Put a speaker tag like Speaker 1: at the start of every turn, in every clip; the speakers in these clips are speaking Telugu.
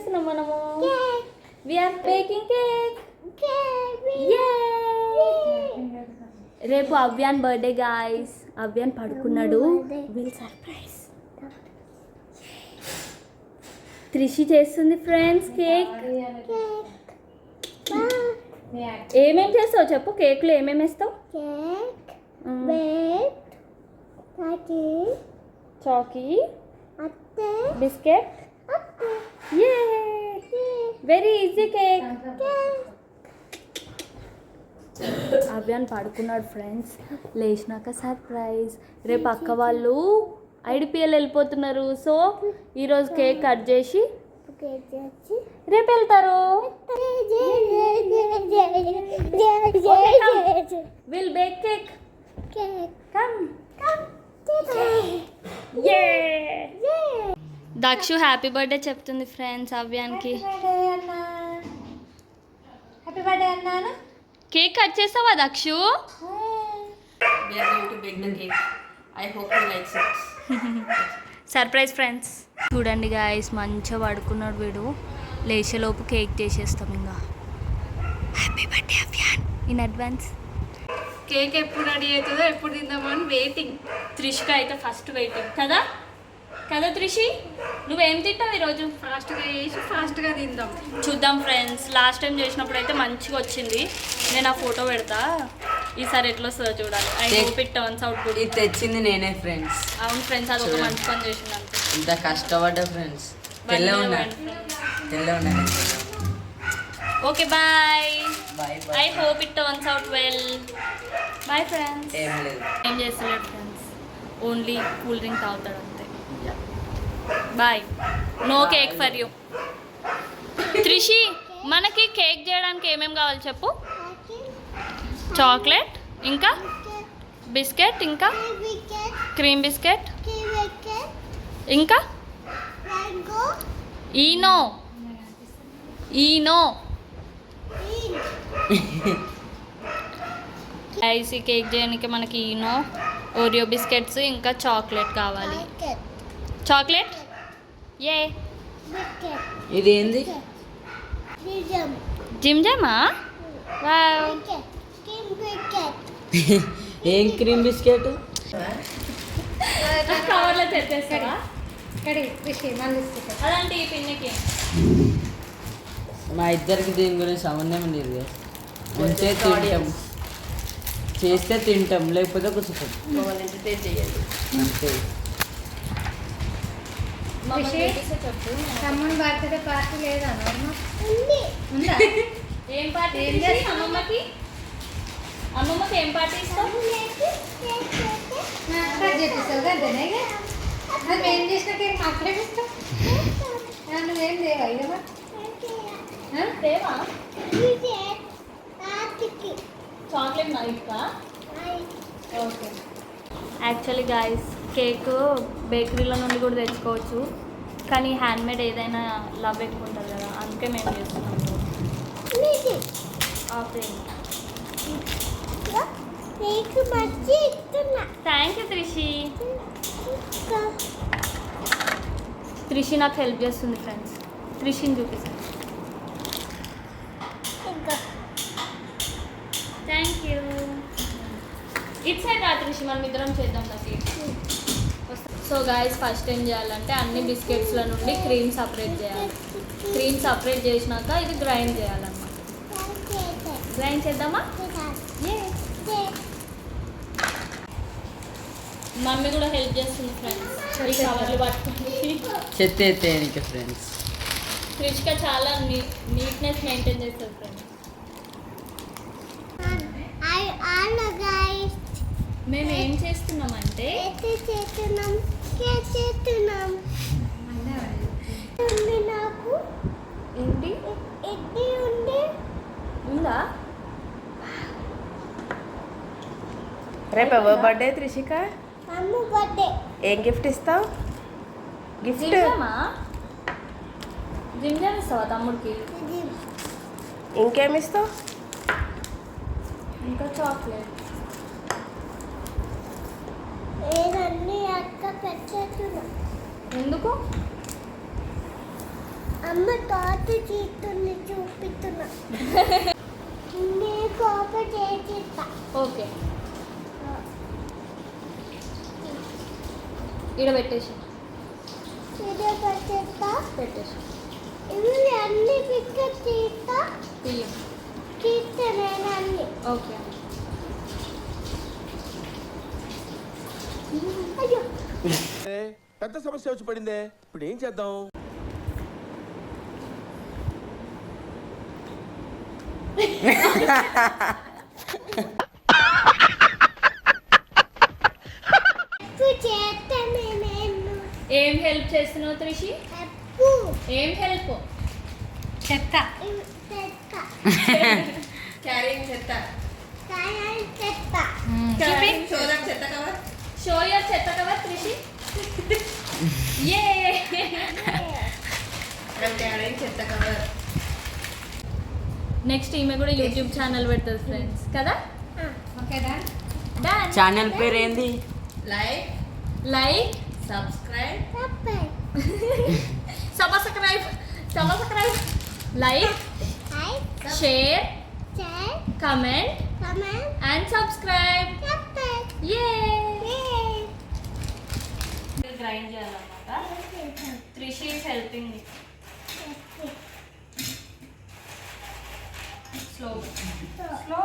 Speaker 1: చేస్తున్నాం మనము? We are baking cake. రేపు అవ్యాన్ బర్త్డే గాయ్స్. అవ్యాన్ పడుకున్నాడు. Will surprise. త్రిషి చేస్తుంది ఫ్రెండ్స్ కేక్. ఏమేం చేస్తావు చెప్పు? కేక్లో ఏమేమి వేస్తావు? Chaki, biscuit. Very easy cake. Avyan పడుకున్నాడు ఫ్రెండ్స్. లేచినాక సర్ప్రైజ్. రేపు అక్క వాళ్ళు ఐడిపిఎల్ వెళ్ళిపోతున్నారు. సో ఈరోజు కేక్ కట్ చేసి రేపు వెళ్తారు. Will bake cake. Come. Dakshu happy birthday చెప్తుంది ఫ్రెండ్స్ అవ్యాన్కి.
Speaker 2: హ్యాపీ బర్త్డే అన్నాను.
Speaker 1: కేక్ కట్ చేస్తావా దక్షు? Surprise friends. చూడండి గాయస్, మంచిగా పడుకున్నాడు వీడు. లేచేలోపు కేక్ చేసేస్తాం. ఇంకా happy birthday Avyaan in advance. Cake ఎప్పుడు రెడీ అవుతుందో, ఎప్పుడు తిందామని వెయిటింగ్. త్రిషిక అయితే ఫస్ట్ వెయిటింగ్ కదా కదా త్రిషి? నువ్వేం తింటావు ఈరోజు?
Speaker 2: ఫాస్ట్గా చేసి ఫాస్ట్గా తిందాం.
Speaker 1: చూద్దాం ఫ్రెండ్స్. లాస్ట్ టైం చేసినప్పుడు అయితే మంచిగా వచ్చింది. నేను ఆ ఫోటో పెడతా. ఈసారి ఎట్లా వస్తుందో చూడాలి. I hope it turns out good.
Speaker 3: ఇది తెచ్చింది నేనే ఫ్రెండ్స్.
Speaker 1: అవును ఫ్రెండ్స్, అది ఒక మంచి పని చేసింది అంతే.
Speaker 3: ఇంత కష్టపడ్డా ఫ్రెండ్స్. తెల్ల ఉన్నాను.
Speaker 1: Okay bye.
Speaker 3: Bye
Speaker 1: I hope it turns out well. Bye friends. ఏం చేస్తలేడు ఫ్రెండ్స్, ఓన్లీ కూల్ డ్రింక్ తాగుతాడు అంతే. Bye. No cake for you. Trishi, మనకి కేక్ చేయడానికి ఏమేమి కావాలి చెప్పు? చాక్లెట్, ఇంకా బిస్కెట్, ఇంకా క్రీమ్ బిస్కెట్, ఇంకా ఈనో. ఐసీ కేక్ చేయడానికి మనకి ఈనో, ఓరియో బిస్కెట్స్, ఇంకా చాక్లెట్ కావాలి. చాక్లెట్ ఏ
Speaker 3: ఇది ఏంది?
Speaker 1: జిమ్ జమా? వావ్.
Speaker 3: ఏం క్రీమ్ బిస్కెట్?
Speaker 1: కవర్లో తెచ్చేస్తావా?
Speaker 2: మళ్ళీ
Speaker 1: అదంటే ఈ పిన్నకి
Speaker 3: మా ఇద్దరికి దీని గురించి సంబంధం లేదు. ఉంటే తింటాం, చేస్తే తింటాం, లేకపోతే కూర్చుంటాం అంతే.
Speaker 2: తమ్ముడు బర్త్డే పార్టీ లేదా?
Speaker 1: ఏం పార్టీ? అమ్మమ్మకి ఏం పార్టీ ఇస్తావు?
Speaker 2: చెప్పిస్తావు అంతేనే. మేము చేసిన కేక్ మాట్లాడిస్తాం. నువ్వేం లేవా ఇదమ్మా?
Speaker 1: దేవా చాక్లెట్ నైఫ్కా? ఓకే. యాక్చువల్లీ గాయస్, కేక్ బేకరీలో నుండి కూడా తెచ్చుకోవచ్చు, కానీ హ్యాండ్మేడ్ ఏదైనా లవ్ ఎక్కువ ఉంటుంది కదా, అందుకే మేము చేస్తున్నాము. Thank you Trishi. త్రిషి నాకు హెల్ప్ చేస్తుంది ఫ్రెండ్స్. త్రిషిని చూపిస్తాను. Thank you. It side Trishi, మనం ఇద్దరం చేద్దాం కదా. సో గాయస్, ఫస్ట్ ఏం చేయాలంటే అన్ని బిస్కెట్స్ల నుండి క్రీమ్ సపరేట్ చేయాలి. క్రీమ్ సపరేట్ చేసినాక ఇది గ్రైండ్ చేయాలన్నమాట. గ్రైండ్ చేద్దామా? మమ్మీ కూడా హెల్ప్ చేస్తుంది ఫ్రెండ్స్. కవర్లు పట్టుకుంది.
Speaker 3: చెత్త ఎత్తేయడానికి ఫ్రెండ్స్.
Speaker 1: త్రిషిక చాలా నీట్నెస్ మెయింటైన్ చేస్తుంది ఫ్రెండ్స్. మేము ఏం చేస్తున్నామంటే ఏంటి ఉందా?
Speaker 4: రేపు ఎవరి బర్త్డే త్రిషిక? ఏం గిఫ్ట్ ఇస్తావు? గిఫ్ట్
Speaker 1: జిమ్ జామ్ ఇస్తావా తమ్ముడికి?
Speaker 4: ఇంకేమి ఇస్తావు?
Speaker 1: ఇంకా చాక్లెట్. ఎందుకు?
Speaker 5: అమ్మ తాత చేస్తుంది చూపిస్తున్నా నీకు ఒక చేసిస్తా
Speaker 1: ఓకే ఇక్కడ పెట్టేసి
Speaker 5: ఇదే పచ్చేస్తా
Speaker 1: పెట్టేసి
Speaker 5: ఇవి అన్ని పిక్చర్ తీస్తా
Speaker 1: తీయ
Speaker 5: తీస్తా నేను అన్ని
Speaker 1: ఓకే
Speaker 5: అయ్యో
Speaker 6: పెద్ద సమస్య వచ్చి పడిందే ఇప్పుడు ఏం చేద్దాం
Speaker 5: ఇప్పుడు చేస్తానే నేను
Speaker 1: ఏం హెల్ప్ చేస్తున్నావు త్రిషి
Speaker 5: అప్పు
Speaker 1: ఏం హెల్ప్
Speaker 2: చెత్త
Speaker 5: ఇవి చేస్తా
Speaker 4: క్యారింగ్ చెత్త
Speaker 5: కాయాలి చేస్తా
Speaker 4: షోదర్ చెత్త కవర్
Speaker 1: షో యువర్ చెత్త కవర్ త్రిషి ఏ
Speaker 4: క్యారింగ్ చెత్త కవర్
Speaker 1: నెక్స్ట్ ఈమె కూడా యూట్యూబ్ ఛానల్ పెడుతుంది ఫ్రెండ్స్ కదా
Speaker 2: ఓకేనా
Speaker 1: డన్
Speaker 3: ఛానల్ పేరు ఏంది?
Speaker 4: లైక్
Speaker 1: లైక్
Speaker 4: సబ్స్క్రైబ్
Speaker 5: తప్పై
Speaker 1: సబ్స్క్రైబ్ లైక్
Speaker 5: హాయ్
Speaker 1: షేర్
Speaker 5: చాయ్
Speaker 1: కమెంట్
Speaker 5: కమెంట్
Speaker 1: అండ్ సబ్స్క్రైబ్
Speaker 5: తప్పై
Speaker 1: ఏ
Speaker 5: ఏ
Speaker 1: గ్రైండ్ చేయాలన్నమాట Trishi is helping slow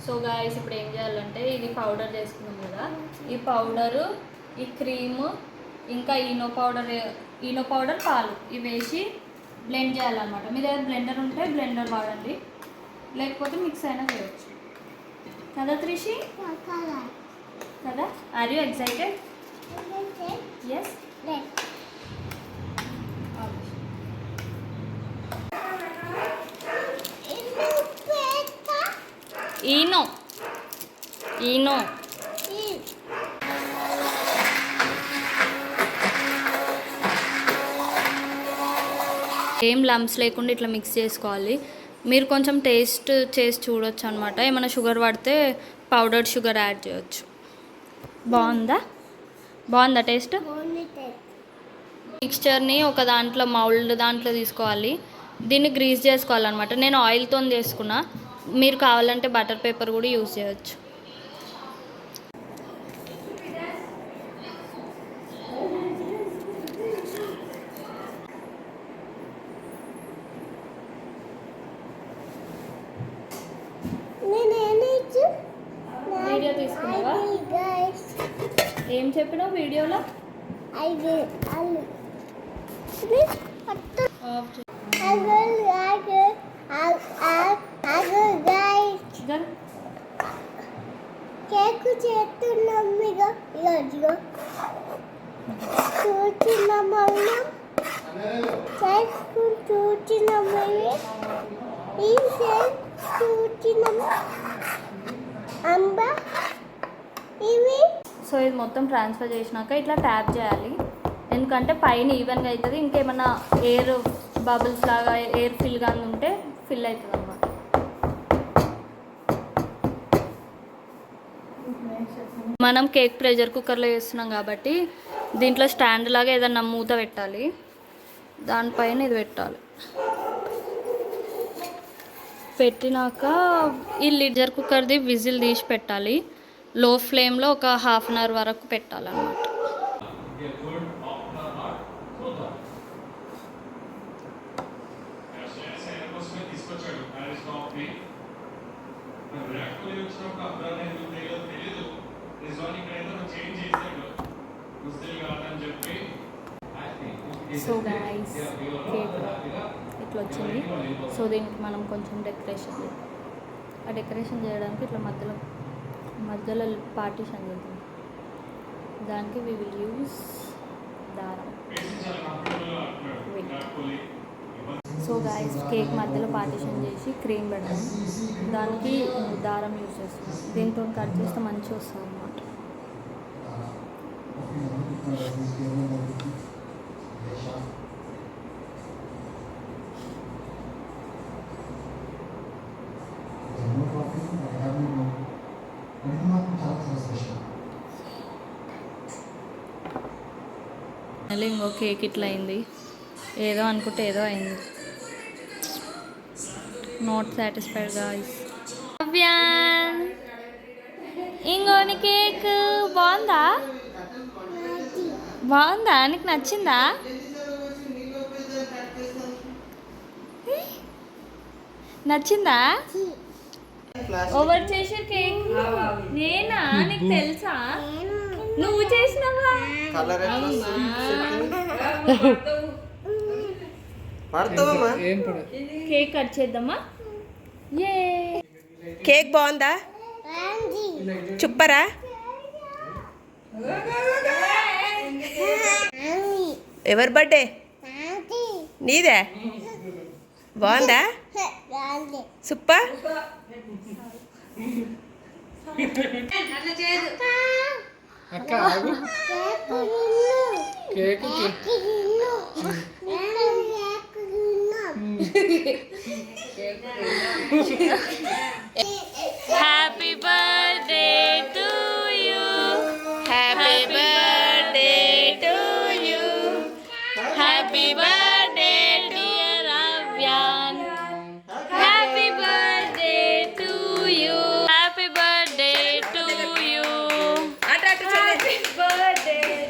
Speaker 1: so guys ఇప్పుడు ఏం చేయాలంటే ఇది పౌడర్ చేసుకున్నాం కదా ఈ పౌడరు ఈ క్రీము ఇంకా ఈనో పౌడర్ పాలు ఇవి వేసి బ్లెండ్ చేయాలన్నమాట మీ దగ్గర బ్లెండర్ ఉంటే బ్లెండర్ వాడండి లేకపోతే మిక్స్ అయినా చేయొచ్చు కదా త్రిషి
Speaker 5: కలర్
Speaker 1: కదా are you excited yes
Speaker 5: red ఇల్లు పేట
Speaker 1: ఈనో
Speaker 5: ఈ
Speaker 1: ఏం లంప్స్ లేకుండా ఇట్లా మిక్స్ చేసుకోవాలి మీరు కొంచెం టేస్ట్ చేసి చూడొచ్చు అనమాట ఏమైనా షుగర్ పడితే పౌడర్డ్ షుగర్ యాడ్ చేయొచ్చు బాగుందా టేస్ట్
Speaker 5: ఓన్లీ టెక్
Speaker 1: మిక్స్చర్ని ఒక దాంట్లో మౌల్డ్ దాంట్లో తీసుకోవాలి దీన్ని గ్రీస్ చేసుకోవాలన్నమాట నేను ఆయిల్తో చేసుకున్నా మీరు కావాలంటే బటర్ పేపర్ కూడా యూజ్ చేయొచ్చు
Speaker 5: నేనేనిచ్చు
Speaker 1: వీడియో తీసుకున్నావా
Speaker 5: గైస్
Speaker 1: ఏం చెప్పినావు వీడియోలో
Speaker 5: ఐదు అల్లు ప్లీజ్ పట్టు
Speaker 1: ఆఫ్ చే-
Speaker 5: అగో గైస్
Speaker 1: జర.
Speaker 5: కేక్ చేస్తున్నాం ఇగో ఇగో చూస్తున్నాం మనం చేసుకుని చూస్తున్నాం ఈ కేక్ చూస్తున్నాం అంబ ఇవి
Speaker 1: సో ఇది మొత్తం ట్రాన్స్ఫర్ చేసినాక ఇట్లా ట్యాప్ చేయాలి ఎందుకంటే పైన ఈవెన్గా అవుతుంది ఇంకేమైనా ఎయిర్ బబుల్స్ లాగా ఎయిర్ ఫిల్ కానీ ఉంటే ఫిల్ అవుతుంది అన్నమాట మనం కేక్ ప్రెషర్ కుక్కర్లో చేస్తున్నాం కాబట్టి దీంట్లో స్టాండ్ లాగా ఏదన్నా మూత పెట్టాలి దానిపైన ఇది పెట్టాలి పెట్టినాక ఈ లిడ్జర్ కుక్కర్ది విజిల్ తీసి పెట్టాలి లో ఫ్లేమ్లో ఒక హాఫ్ అన్ అవర్ వరకు పెట్టాలన్నమాట సో గైస్ కేక్ ఇట్లా వచ్చింది సో దీనికి మనం కొంచెం డెకరేషన్ చేద్దాం ఆ డెకరేషన్ చేయడానికి ఇట్లా మధ్యలో పార్టీషన్ చేద్దాం దానికి వి విల్ యూస్ దారం సో గైస్ కేక్ మధ్యలో పార్టీషన్ చేసి క్రీమ్ పెడతాం దానికి దారం యూజ్ చేస్తాం దీంతో కట్ చేస్తే మంచిగా వస్తుంది అన్నమాట మళ్ళీ ఇంకో కేక్ ఇట్లా అయింది. ఏదో అనుకుంటే ఏదో అయింది. Not satisfied guys. అవ్యాన్ ఇంకోని కేక్ బాగుందా? బాగుందా? నీకు నచ్చిందా? నచ్చిందా? ఓవర్ చేసే కేక్ నేనా? నీకు తెలుసా? నువ్వు చేసినావా? కేక్ కట్ చేద్దామా? ఏ
Speaker 4: కేక్ బాగుందా? చుప్పరా? ఎవరి బర్త్డే? నీదే? బాగుందా? సూపర్.
Speaker 3: అక్క ఆగు. Cake
Speaker 1: happy birthday to you.
Speaker 4: Happy birthday to you.
Speaker 1: Happy birthday dear Avyan. Happy birthday to you. Happy birthday to you. Happy birthday to you.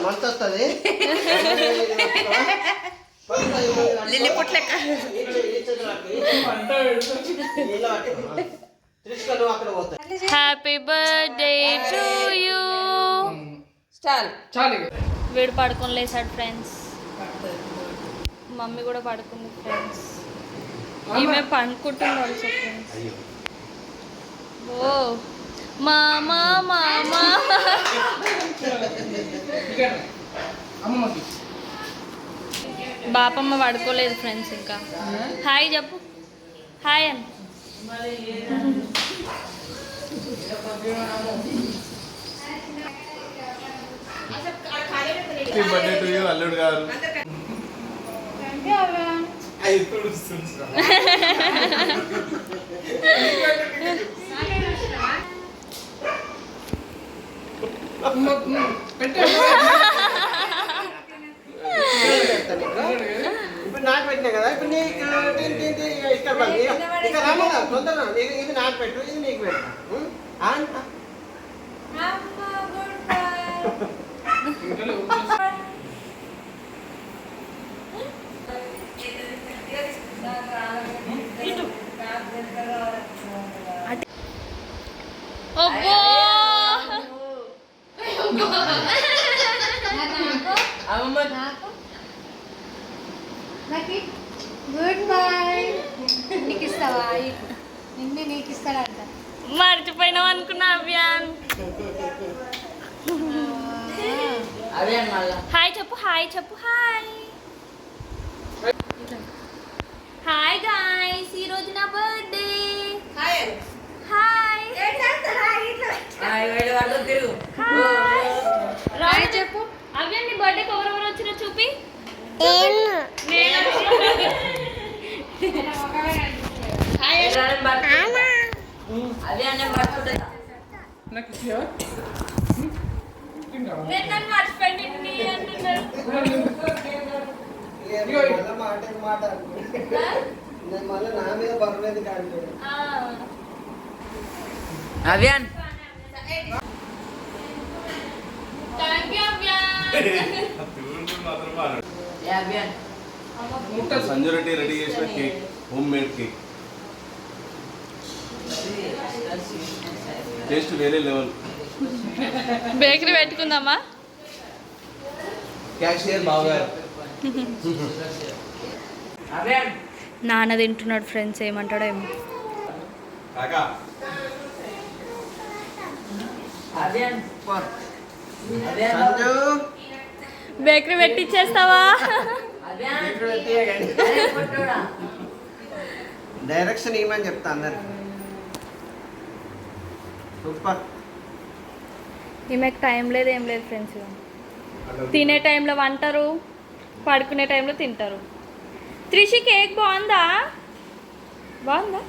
Speaker 7: మంత వస్తుంది
Speaker 4: లిల్లీ పుట్లెక్క.
Speaker 7: అక్కడ పోతాయి.
Speaker 1: Happy birthday to you.
Speaker 3: చాలు.
Speaker 1: వీడు పడుకొని లేసాడు ఫ్రెండ్స్. మమ్మీ కూడా పడుకుంది ఫ్రెండ్స్. ఈమె పండుకుంటుంది ఆల్సో ఫ్రెండ్స్. ఓ మామా మామా. బాపమ్మ పడుకోలేదు ఫ్రెండ్స్. ఇంకా హాయ్ చెప్పు. హాయ్ అని
Speaker 6: హ్యాపీ బర్త్డే టు యూ అల్లుడు గారు.
Speaker 7: ఇప్పుడు నాకు పెట్టినా కదా, ఇప్పుడు నీకు ఇష్టపడి ఇక్కడ రమ్మన్నా తొందరగా. ఇది నాకు పెట్టు, ఇది నీకు పెట్టు.
Speaker 1: అబ్బో
Speaker 2: గుడ్ బై. నీకు ఇస్తావా? నిన్నే నీకు ఇస్తాడంట.
Speaker 1: మర్చిపోయినావు అనుకున్నా అవ్యాన్. హాయ్ చెప్పు. హాయ్ చెప్పు. Hi hi guys. ఈరోజు నా బర్త్డే. హాయ్ హాయ్ చెప్పు. అవ్యాన్ నీ బర్త్డేకి ఎవరెవరు వచ్చినా చూపి.
Speaker 7: మాట మళ్ళీ నా మీద బరువు కాదు.
Speaker 3: అవ్యాన్
Speaker 6: సంజు రెడ్డి రెడీ చేసిన cake, home made cake. Taste వేరే లెవెల్.
Speaker 1: బేకరీ పెట్టుకుందామా?
Speaker 7: క్యాషియర్ బాగా
Speaker 1: నాన్న తింటున్నాడు ఫ్రెండ్స్. ఏమంటాడో ఏమో. బేకరీ పెట్టిచ్చేస్తావా?
Speaker 7: డైరెక్షన్ ఏమని చెప్తా అందరికి. సూపర్.
Speaker 1: ఈమెకు టైం లేదు, ఏం లేదు ఫ్రెండ్స్. తినే టైంలో వంటారు, పడుకునే టైంలో తింటారు. త్రిషి కేక్ బాగుందా? బాగుందా?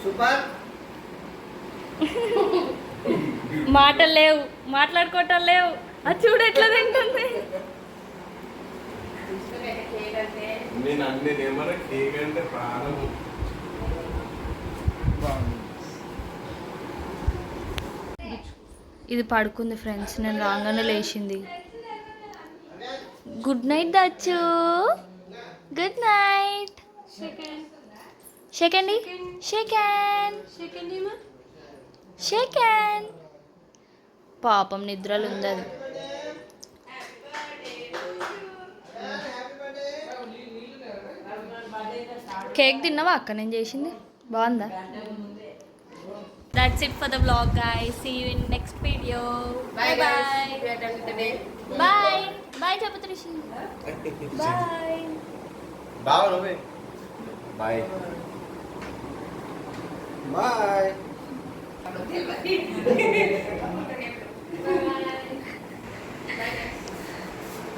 Speaker 7: సూపర్.
Speaker 1: మాటలు లేవు, మాట్లాడుకోవటం లేవు. అది చూడు ఎట్లా తింటుంది.
Speaker 6: నేను అన్ని ఏమన్నా కేక్ అంటే ప్రాణం.
Speaker 1: ఇది పడుకుంది ఫ్రెండ్స్, నేను రాగానే లేచింది. Good night Dacchu, good night. Second second పాపం నిద్రలు ఉంది అది. కేక్ తిన్నావా అక్క? నేను చేసింది బాగుందా? That's it for the vlog guys. See you in next video. Bye bye. Bye. Bye Chapatrishi. Bye.
Speaker 7: బావ నువ్వే. బాయ్. బాయ్.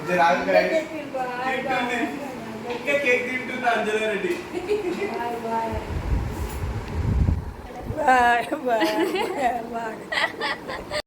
Speaker 7: జరాగు గైస్. ఇంకా కేక్ తింటుంది Anjali Reddy.
Speaker 4: Bye bye bye.